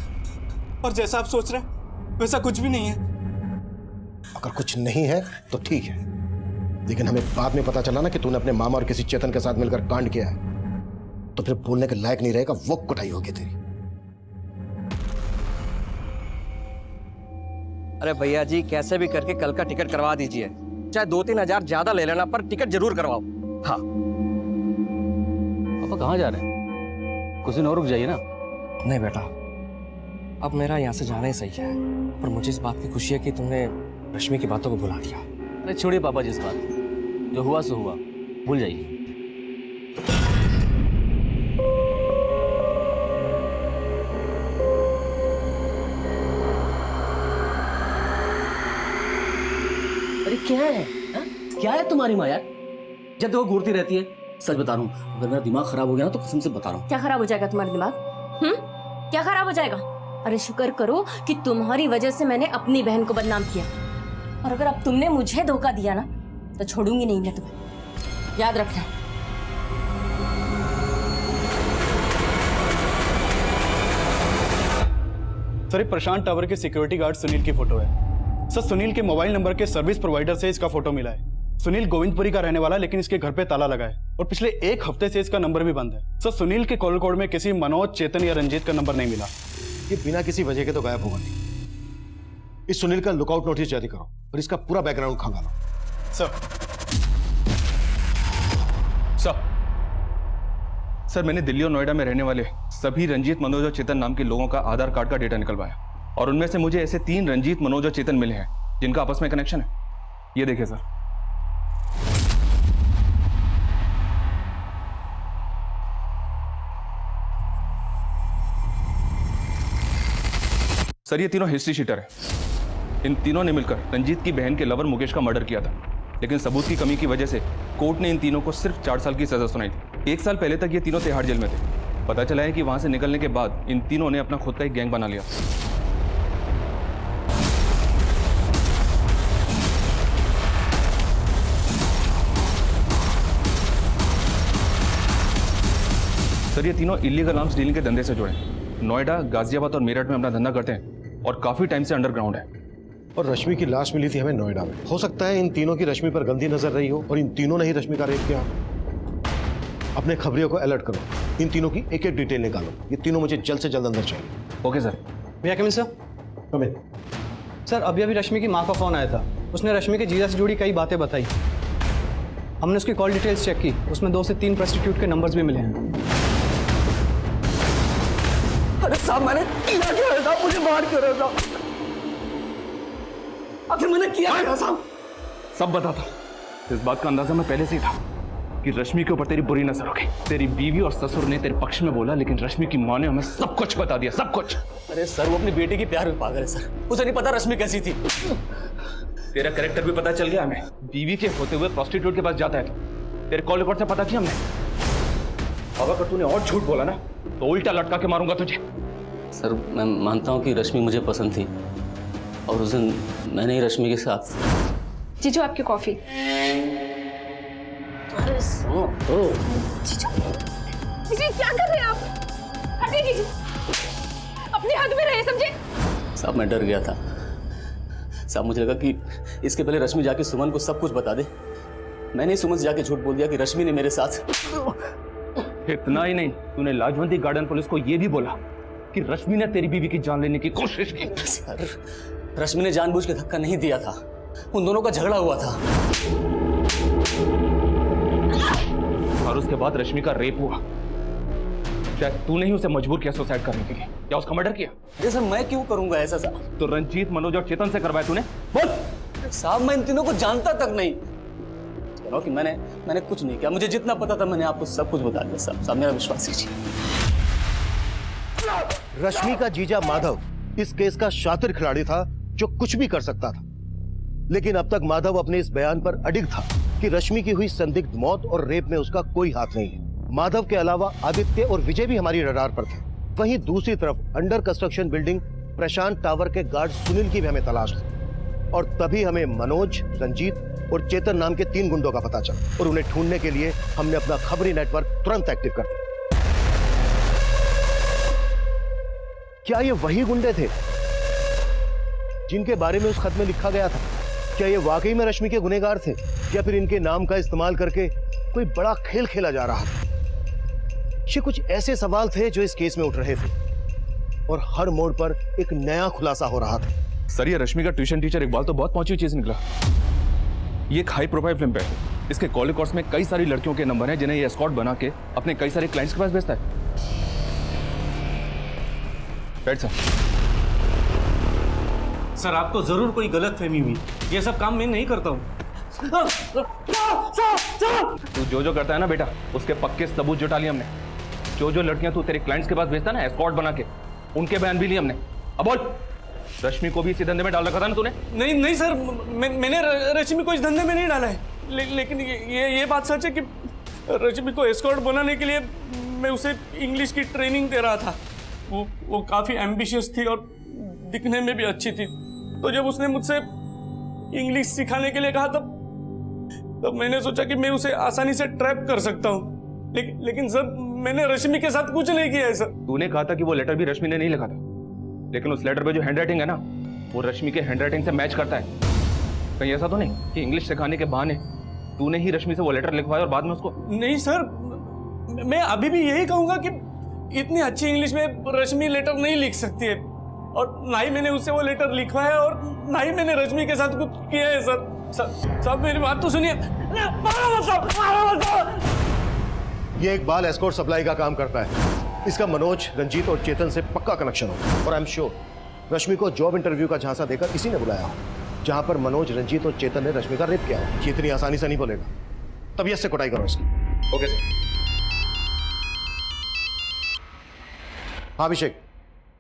N: और जैसा आप सोच रहे हैं वैसा कुछ भी नहीं है।
B: अगर कुछ नहीं है तो ठीक है, लेकिन हमें बाद में पता चला ना कि तूने अपने मामा और किसी चेतन के साथ मिलकर कांड किया है, तो फिर बोलने के लायक नहीं रहेगा। वो कुटाई होगी तेरी।
L: अरे भैया जी, कैसे भी करके कल का टिकट करवा दीजिए, चाहे 2-3 हजार ज्यादा ले लेना, पर टिकट जरूर करवाओ। हाँ।
H: पापा कहाँ जा रहे हैं? कुछ दिन और रुक जाइए ना।
L: नहीं बेटा, अब मेरा यहाँ से जाना ही सही है, पर मुझे इस बात की खुशी है कि तुमने रश्मि की बातों को भुला दिया।
H: अरे छोड़िए पापा जी इस बात, जो हुआ सो हुआ, भूल जाइए। अरे क्या है हा? क्या है तुम्हारी माँ यार? जब देखो घूरती रहती है। सच बता रहा हूँ, अगर मेरा दिमाग खराब हो गया ना तो कसम से बता रहा हूँ।
I: क्या खराब हो जाएगा तुम्हारा दिमाग? क्या खराब हो जाएगा? अरे शुक्र करो कि तुम्हारी वजह से मैंने अपनी बहन को बदनाम किया, और अगर अब तुमने मुझे धोखा दिया ना तो छोड़ूंगी नहीं मैं तुम्हें, याद रखना।
J: सर, ये प्रशांत टावर के सिक्योरिटी गार्ड सुनील की फोटो है। सर, सुनील के मोबाइल नंबर के सर्विस प्रोवाइडर से इसका फोटो मिला है। सुनील गोविंदपुरी का रहने वाला, लेकिन इसके घर पे ताला लगा है और पिछले 1 हफ्ते से इसका नंबर भी बंद है। सर, सुनील के कॉल कोड में किसी मनोज, चेतन या रंजीत का नंबर नहीं मिला।
B: ये बिना किसी वजह के तो गायब होगा नहीं। इस सुनील का लुकआउट नोटिस जारी करो और इसका पूरा बैकग्राउंड खंगालो।
F: सर, मैंने दिल्ली और नोएडा में रहने वाले सभी रंजीत, मनोज और चेतन नाम के लोगों का आधार कार्ड का डेटा निकलवाया, और उनमें से मुझे ऐसे 3 रंजीत, मनोज और चेतन मिले हैं जिनका आपस में कनेक्शन है। ये देखिए सर। सर, ये तीनों हिस्ट्री शीटर है। इन तीनों ने मिलकर रंजीत की बहन के लवर मुकेश का मर्डर किया था, लेकिन सबूत की कमी की वजह से कोर्ट ने इन तीनों को सिर्फ 4 साल की सजा सुनाई थी। 1 साल पहले तक ये तीनों तिहाड़ जेल में थे। पता चला है कि वहां से निकलने के बाद इन तीनों ने अपना खुद का एक गैंग बना लिया। सर, ये तीनों इलीगल आर्म्स डीलिंग के धंधे से जुड़े हैं। नोएडा, गाजियाबाद और मेरठ में अपना धंधा करते हैं, और काफी टाइम से अंडरग्राउंड है।
B: और रश्मि की लाश मिली थी हमें नोएडा में। हो सकता है इन तीनों की रश्मि पर गंदी नजर रही हो और इन तीनों ने ही रश्मि का रेप किया। अपने खबरियों को अलर्ट करो, इन तीनों की एक एक डिटेल निकालो। ये तीनों मुझे जल्द से जल्द अंदर चाहिए।
F: Okay sir.
P: भैया कमिन सर।
B: कमिन।
P: सर अभी रश्मि की माँ का फोन आया था, उसने रश्मि के जीजा से जुड़ी कई बातें बताई। हमने उसकी कॉल डिटेल्स चेक की, उसमें 2 से 3 प्रोस्टिट्यूट के नंबर्स भी मिले हैं।
C: अरे साहब मैंने किया क्या है साहब, मुझे मार क्यों रहे साहब? आखिर मैंने किया क्या साहब?
F: सब बता था। इस बात का अंदाजा मैं पहले से ही था कि रश्मि के ऊपर तेरी बुरी नजर होगी। तेरी बीवी और ससुर ने तेरे पक्ष में बोला, लेकिन रश्मि की माँ ने हमें सब कुछ बता दिया, सब कुछ।
H: अरे सर वो अपनी बेटी की प्यार में पागल है सर, उसे नहीं पता रश्मि कैसी थी।
F: तेरा कैरेक्टर भी पता चल गया हमें। बीवी के होते हुए प्रोस्टिट्यूट के पास जाता है। तेरे कॉल रिकॉर्ड से पता किया हमने। अब अगर तूने और झूठ बोला ना तो उल्टा लटका के मारूंगा तुझे।
H: सर मैं मानता हूँ कि रश्मि मुझे पसंद थी और उस दिन मैंने ही रश्मि के साथ।
D: जीजू आपकी कॉफी। जीजू क्या कर रहे हैं आप? हटिए जीजू, अपनी हद में रहिए, समझे?
H: साहब मैं डर गया था साहब, मुझे लगा कि इसके पहले रश्मि जाके सुमन को सब कुछ बता दे। मैंने ही सुमन से जाके झूठ बोल दिया कि रश्मि ने मेरे साथ।
F: इतना ही नहीं, तूने लाजवंती गार्डन पुलिस को यह भी बोला कि रश्मि ने तेरी बीवी की जान लेने की कोशिश की।
H: सर रश्मि ने जानबूझ के धक्का नहीं दिया था, उन दोनों का झगड़ा हुआ था।
F: और उसके बाद रश्मि का रेप हुआ। शायद तूने ही उसे मजबूर किया सुसाइड करने के लिए, या उसका मर्डर किया?
H: अरे सर मैं क्यों करूंगा ऐसा साहब?
F: तो रंजीत, मनोज और चेतन से करवाया तूने? बोल।
H: साहब मैं इन तीनों को जानता तक नहीं। कह रहा हूं कि मैंने कुछ नहीं किया, मुझे जितना पता था मैंने आपको सब कुछ बता दिया। साहब मेरा विश्वास कीजिए।
B: रश्मि का जीजा माधव इस केस का शातिर खिलाड़ी था जो कुछ भी कर सकता था, लेकिन अब तक माधव अपने इस बयान पर अडिग था कि रश्मि की हुई संदिग्ध मौत और रेप में उसका कोई हाथ नहीं है। माधव के अलावा आदित्य और विजय भी हमारी रडार पर थे। वहीं दूसरी तरफ अंडर कंस्ट्रक्शन बिल्डिंग प्रशांत टावर के गार्ड सुनील की भी हमें तलाश थी। और तभी हमें मनोज, रंजीत और चेतन नाम के 3 गुंडों का पता चला और उन्हें ढूंढने के लिए हमने अपना खबरी नेटवर्क तुरंत एक्टिव कर दिया। क्या ये वही गुंडे थे जिनके बारे में उस खत में लिखा गया था? क्या ये वाकई में रश्मि के गुनहगार थे, या फिर इनके नाम का इस्तेमाल करके कोई बड़ा खेल खेला जा रहा था? ये कुछ ऐसे सवाल थे जो इस केस में उठ रहे थे और हर मोड़ पर एक नया खुलासा हो रहा था।
F: सर ये रश्मि का ट्यूशन टीचर इकबाल तो बहुत पहुंची चीज निकला। ये एक हाई प्रोफाइल फिल्म पे है। इसके कॉल रिकॉर्ड्स में कई सारी लड़कियों के नंबर हैं जिन्हें ये एस्कॉर्ट बना के अपने कई सारे क्लाइंट्स के पास भेजता है। बैठ
N: सर आपको जरूर कोई गलत फहमी हुई, ये सब काम मैं नहीं करता हूँ।
F: तू जो करता है ना बेटा, उसके पक्के सबूत जुटा लिए हमने। जो लड़कियां तू तेरे क्लाइंट्स के पास भेजता है ना एस्कॉर्ट बना के, उनके बयान भी लिए हमने। अब बोल, रश्मि को भी इसी धंधे में डाल रखा था ना तूने?
N: नहीं सर, मैंने रश्मि को इस धंधे में नहीं डाला है। लेकिन ये बात सच है कि रश्मि को एस्कॉर्ट बनाने के लिए मैं उसे इंग्लिश की ट्रेनिंग दे रहा था। वो काफी एम्बिशियस थी और दिखने में भी अच्छी थी। तो जब उसने मुझसे इंग्लिश सिखाने के लिए कहा तब मैंने सोचा कि मैं उसे आसानी से ट्रैप कर सकता हूँ। लेकिन सर मैंने रश्मि के साथ कुछ नहीं किया है सर।
F: तूने कहा था कि वो लेटर भी रश्मि ने नहीं लिखा था, लेकिन उस लेटर पे जो हैंडराइटिंग है ना, वो रश्मि के हैंडराइटिंग से मैच करता है। कहीं ऐसा तो नहीं कि इंग्लिश सिखाने के बहाने तूने ही रश्मि से वो लेटर लिखवाया और बाद में उसको?
N: नहीं सर, मैं अभी भी यही कहूंगा कि इतनी अच्छी इंग्लिश में रश्मि लेटर नहीं लिख सकती है, और ना ही मैंने उससे वो लेटर लिखवाया और ना ही मैंने रश्मि के साथ कुछ किया है सर। साहब मेरी बात तो सुनिए।
B: ये इकबाल एस्कॉर्ट सप्लाई का काम करता है। इसका मनोज, रंजीत और चेतन से पक्का कनेक्शन हो, और आई एम श्योर रश्मि को जॉब इंटरव्यू का झांसा देकर इसी ने बुलाया हो, जहां पर मनोज, रंजीत और चेतन ने रश्मि का रेप किया हो। ये इतनी आसानी से नहीं बोलेगा, तबीयत से कुटाई करो इसकी।
F: Okay sir.
B: हाँ अभिषेक।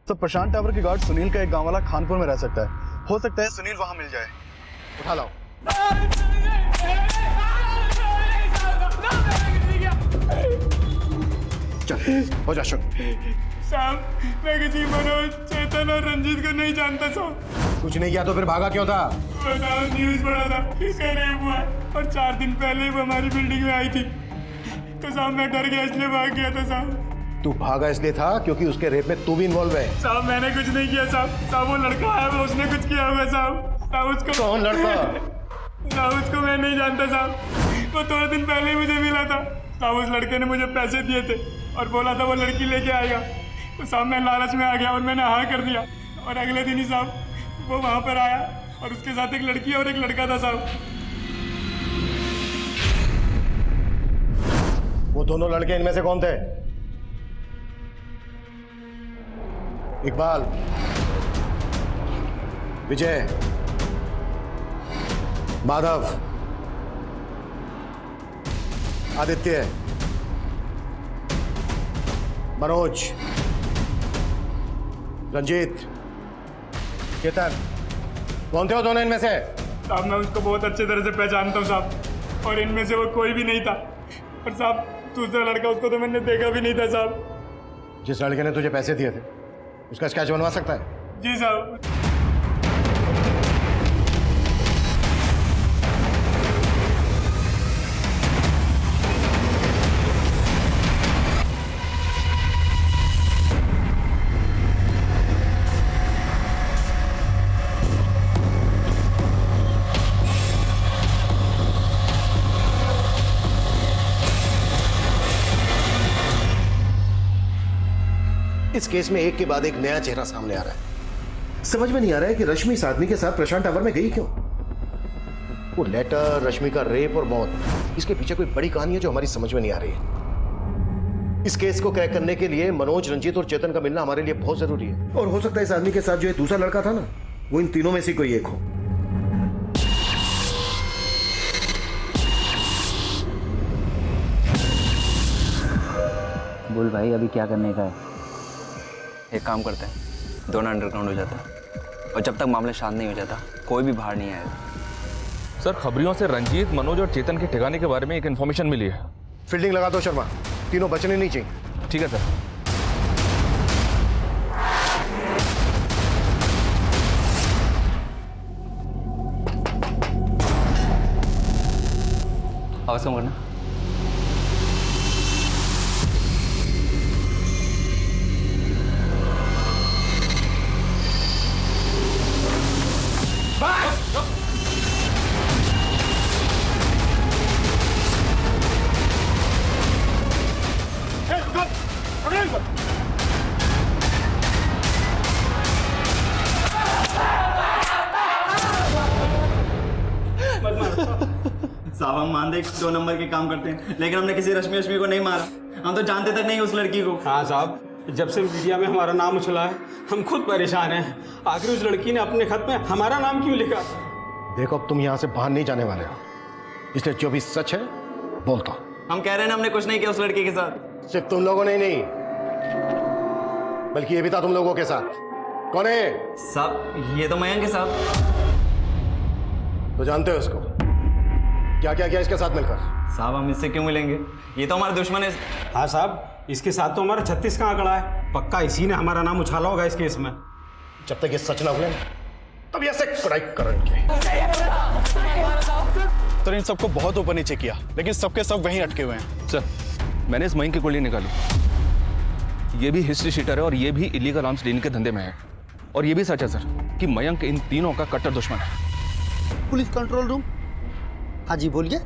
J: सर प्रशांत टावर के गार्ड सुनील का एक गांव वाला खानपुर में रह सकता है। हो सकता है सुनील वहां मिल जाए।
B: उठा लाओ। चल हो जा शुरू।
E: साहब मैं किसी मनोज, चेतन और रंजीत को नहीं जानता साहब।
B: कुछ नहीं किया तो फिर भागा क्यों था?
E: न्यूज पढ़ा था इसका रेप हुआ और 4 दिन पहले वो हमारी बिल्डिंग में आई थी, तो साहब मैं डर गया इसलिए भाग गया था साहब।
B: तू भागा इसलिए था क्योंकि उसके रेप में तू भी इन्वॉल्व है।
E: साहब मैंने कुछ नहीं किया साहब वो लड़का है, वो उसने कुछ किया होगा साहब उसको।
B: कौन लड़का?
E: साहब उसको मैं नहीं जानता साहब, वो थोड़े दिन पहले ही मुझे मिला था साहब। उस लड़के ने मुझे पैसे दिए थे और बोला था वो लड़की लेके आएगा, तो साहब मैं लालच में आ गया और मैंने हाँ कर दिया, और अगले दिन ही साहब वो वहाँ पर आया और उसके साथ एक लड़की और एक लड़का था साहब।
B: वो दोनों लड़के इनमें से कौन थे? इकबाल, विजय, माधव, आदित्य, मनोज, रंजीत, चेतन, कौन थे वो दोनों इनमें से?
E: साहब मैं उसको बहुत अच्छे तरह से पहचानता हूँ साहब, और इनमें से वो कोई भी नहीं था। और साहब दूसरा लड़का, उसको तो मैंने देखा भी नहीं था साहब।
B: जिस लड़के ने तुझे पैसे दिए थे उसका स्केच बनवा सकता है?
E: जी साहब।
B: इस केस में एक के बाद एक नया चेहरा सामने आ रहा है। समझ में नहीं आ रहा है कि रश्मि इस आदमी के साथ प्रशांत टावर में गई क्यों। वो लेटर, रश्मि का रेप और मौत, इसके पीछे कोई बड़ी कहानी है जो हमारी समझ में नहीं आ रही है। इस केस को क्रैक करने के लिए मनोज, रंजीत और चेतन का मिलना हमारे लिए बहुत जरूरी है। और हो सकता है इस आदमी के साथ जो ये दूसरा लड़का था ना, वो इन तीनों में से कोई एक हो।
R: बोल भाई, अभी क्या करने का है? एक काम करते हैं, दोनों अंडरग्राउंड हो जाता है, और जब तक मामला शांत नहीं हो जाता कोई भी बाहर नहीं आएगा।
F: सर, खबरियों से रंजीत, मनोज और चेतन के ठिकाने के बारे में एक इन्फॉर्मेशन मिली है।
B: फील्डिंग लगा दो शर्मा, तीनों बचने नहीं चाहिए।
F: ठीक है सर।
R: आवाज कम करना।
Q: साहब हम मान दे 2 नंबर के काम करते हैं, लेकिन हमने किसी रश्मि को नहीं मारा। हम तो जानते तक नहीं उस लड़की को।
P: हाँ साहब, जब से मीडिया में हमारा नाम उछला है हम खुद परेशान हैं। आखिर उस लड़की ने अपने खत में हमारा नाम क्यों लिखा?
B: देखो, अब तुम यहां से बाहर नहीं जाने वाले हो, इसलिए जो भी सच है बोल दो।
Q: हम कह रहे हैं ना, हमने कुछ नहीं किया उस लड़की के साथ।
B: सिर्फ तुम लोगों ने नहीं, बल्कि ये भी था तुम लोगों के साथ। कौन है?
Q: साहब ये तो मयंक है साहब।
B: तो जानते हो उसको? क्या क्या किया इसके साथ मिलकर?
Q: साहब हम इससे क्यों मिलेंगे, ये तो हमारा दुश्मन है।
P: हाँ साहब, इसके साथ तो हमारा 36 का आंकड़ा है। पक्का इसी ने हमारा नाम उछाला होगा इस केस में।
B: जब तक ये सच ना हुए तब ऐसे कड़ाई करेंगे।
J: तो इन सबको बहुत ऊपर नीचे किया, लेकिन सबके सब वहीं अटके हुए हैं।
F: सर, मैंने इस मयंक की गोली निकाली। ये भी हिस्ट्री शीटर है और ये भी इलीगल आर्म्स डीलिंग के धंधे में है। और ये भी सच है सर कि मयंक इन तीनों का कट्टर दुश्मन है।
S: Police control room. हाँ जी बोलिए।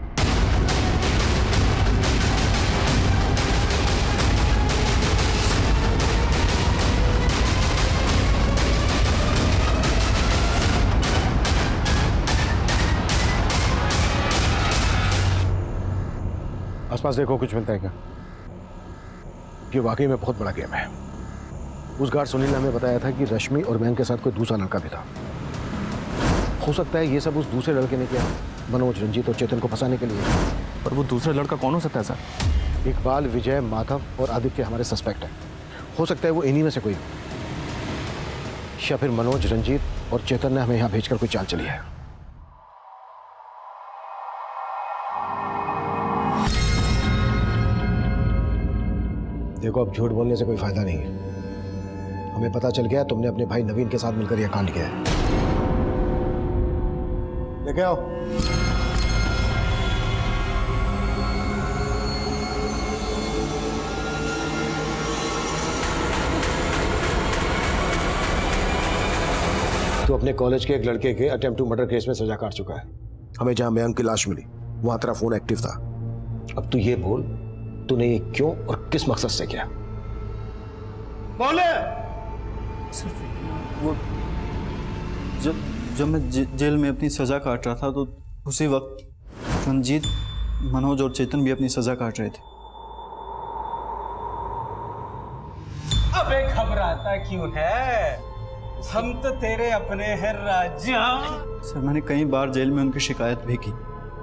B: आसपास देखो, कुछ मिलता है क्या? ये वाकई में बहुत बड़ा गेम है। उस गार्ड सुनील ने हमें बताया था कि रश्मि और मयंक के साथ कोई दूसरा लड़का भी था। हो सकता है ये सब उस दूसरे लड़के ने किया, मनोज, रंजीत और चेतन को फंसाने के लिए।
F: पर वो दूसरा लड़का कौन हो सकता है सर?
B: इकबाल, विजय, माधव और आदित्य हमारे सस्पेक्ट हैं। हो सकता है वो इन्हीं में से कोई हो, या फिर मनोज, रंजीत और चेतन ने हमें यहाँ भेजकर कोई चाल चली है। देखो, अब झूठ बोलने से कोई फायदा नहीं है। हमें पता चल गया तुमने अपने भाई नवीन के साथ मिलकर यह कांड किया है। लेके आओ।
T: तो अपने कॉलेज के एक लड़के के अटेम्प्ट टू मर्डर केस में सजा काट चुका है। हमें जहां मयंक की लाश मिली वहां तेरा फोन एक्टिव था। अब तू ये बोल, तूने ये क्यों और किस मकसद से किया?
J: बोले। वो जब मैं जेल में अपनी सजा काट रहा था तो उसी वक्त रंजीत, मनोज और चेतन भी अपनी सजा काट रहे थे।
O: अबे घबराता क्यों है? हम तो तेरे अपने हैं राजा।
J: सर मैंने कई बार जेल में उनकी शिकायत भी की,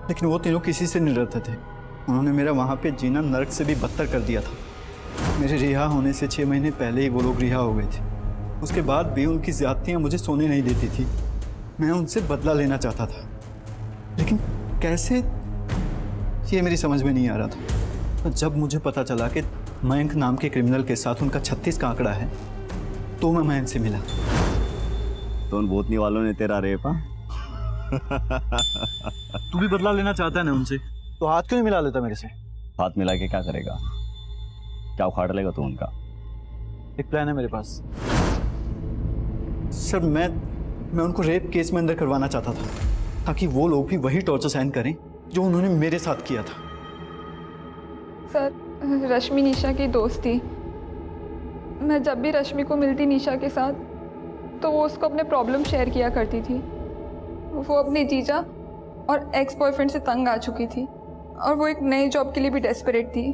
J: लेकिन वो तीनों किसी से नहीं डरते थे। उन्होंने मेरा वहाँ पे जीना नर्क से भी बदतर कर दिया था। मेरे रिहा होने से 6 महीने पहले ही वो लोग रिहा हो गए थे। उसके बाद भी उनकी ज़्यादतियाँ मुझे सोने नहीं देती थी। मैं उनसे बदला लेना चाहता था, लेकिन कैसे, ये मेरी समझ में नहीं आ रहा था। तो जब मुझे पता चला कि मयंक नाम के क्रिमिनल के साथ उनका 36 का आंकड़ा है, तो मैं मयंक से मिला।
U: तो उन भूतनी वालों ने तेरा रेप?
J: तू भी बदला लेना चाहता है ना उनसे, तो हाथ क्यों नहीं मिला लेता मेरे से?
U: हाथ मिला के क्या करेगा? क्या उखाड़ लेगा तू उनका?
J: एक प्लान है मेरे पास। सर मैं उनको रेप केस में अंदर करवाना चाहता था, ताकि वो लोग भी वही टॉर्चर सहन करें जो उन्होंने मेरे साथ किया था।
D: सर रश्मि निशा की दोस्त थी। मैं जब भी रश्मि को मिलती निशा के साथ, तो वो उसको अपने प्रॉब्लम शेयर किया करती थी। वो अपने जीजा और एक्स बॉयफ्रेंड से तंग आ चुकी थी, और वो एक नई जॉब के लिए भी डेस्परेट थी,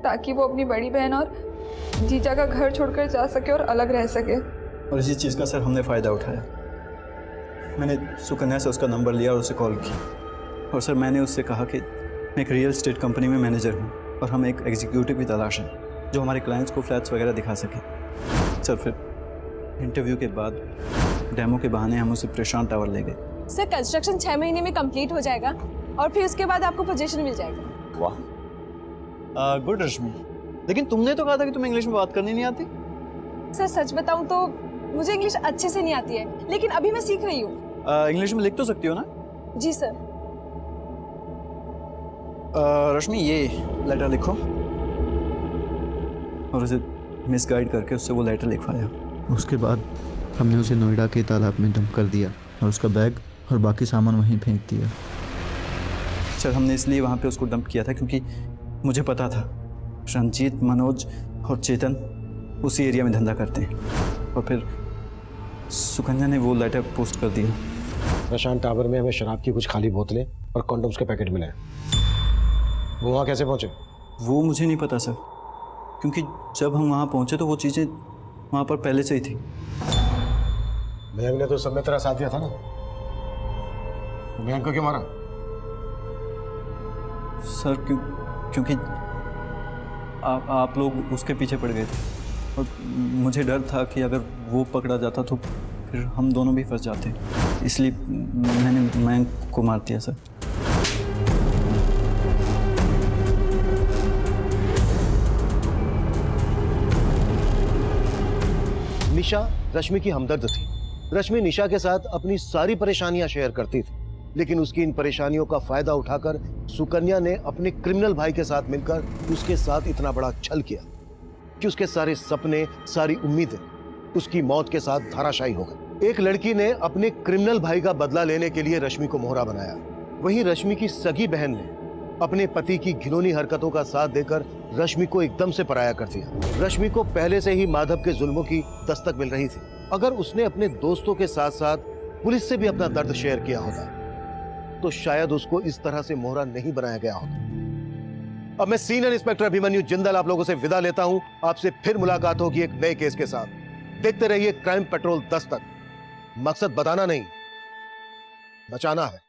D: ताकि वो अपनी बड़ी बहन और जीजा का घर छोड़कर जा सके और अलग रह सके।
J: और इसी चीज़ का सर हमने फ़ायदा उठाया। मैंने सुकन्या से उसका नंबर लिया और उसे कॉल की, और सर मैंने उससे कहा कि मैं एक रियल एस्टेट कंपनी में मैनेजर हूँ और हम एक एग्जीक्यूटिव की तलाश है जो हमारे क्लाइंट्स को फ्लैट्स वगैरह दिखा सके। सर फिर इंटरव्यू के बाद डेमो के बहाने हम उसे प्रशांत टावर ले गए।
D: सर कंस्ट्रक्शन 6 महीने में कंप्लीट हो जाएगा, और फिर उसके बाद आपको पोजीशन मिल जाएगा।
J: वाह, गुड रश्मि। लेकिन तुमने तो कहा था कि तुम्हें इंग्लिश में बात करनी नहीं आती।
D: सर सच बताऊं तो मुझे इंग्लिश अच्छे से नहीं आती है, लेकिन अभी मैं सीख रही हूँ।
J: इंग्लिश में लिख तो सकती हो ना?
D: जी सर।
J: रश्मि ये लेटर लिखो, और उसे मिसगाइड करके उससे वो लेटर लिखवाया।
V: उसके बाद हमने उसे नोएडा के तालाब में डंप कर दिया और उसका बैग और बाकी सामान वहीं फेंक दिया।
J: सर हमने इसलिए वहाँ पे उसको डंप किया था क्योंकि मुझे पता था रंजीत, मनोज और चेतन उसी एरिया में धंधा करते हैं, और फिर सुकन्या ने वो लेटर पोस्ट कर दिया।
T: प्रशांत टावर में हमें शराब की कुछ खाली बोतलें और कॉन्डोम्स के पैकेट मिले। वो वहाँ कैसे पहुँचे?
J: वो मुझे नहीं पता सर, क्योंकि जब हम वहाँ पहुँचे तो वो चीज़ें वहाँ पर पहले से ही थी।
T: मयंक ने तो सब में तेरा साथ दिया था ना, मयंक को क्यों मारा?
J: सर क्योंकि आप लोग उसके पीछे पड़ गए थे, और मुझे डर था कि अगर वो पकड़ा जाता तो फिर हम दोनों भी फंस जाते, इसलिए मैंने मयंक को मार दिया सर।
B: निशा रश्मि की हमदर्द थी। रश्मि निशा के साथ अपनी सारी परेशानियां शेयर करती थी, लेकिन उसकी इन परेशानियों का फायदा उठाकर सुकन्या ने अपने क्रिमिनल भाई के साथ मिलकर उसके साथ इतना बड़ा छल किया कि उसके सारे सपने, सारी उम्मीदें उसकी मौत के साथ धराशायी हो गई। एक लड़की ने अपने क्रिमिनल भाई का बदला लेने के लिए रश्मि को मोहरा बनाया। वहीं रश्मि की सगी बहन ने अपने पति की घिनौनी हरकतों का साथ देकर रश्मि को एकदम से पराया कर दिया। रश्मि को पहले से ही माधव के जुल्मों की दस्तक मिल रही थी। अगर उसने अपने दोस्तों के साथ साथ पुलिस से भी अपना दर्द शेयर किया होता तो शायद उसको इस तरह से मोहरा नहीं बनाया गया होता। अब मैं सीनियर इंस्पेक्टर अभिमन्यु जिंदल आप लोगों से विदा लेता हूं। आपसे फिर मुलाकात होगी एक नए केस के साथ। देखते रहिए क्राइम पेट्रोल दस्तक। मकसद बताना नहीं, बचाना है।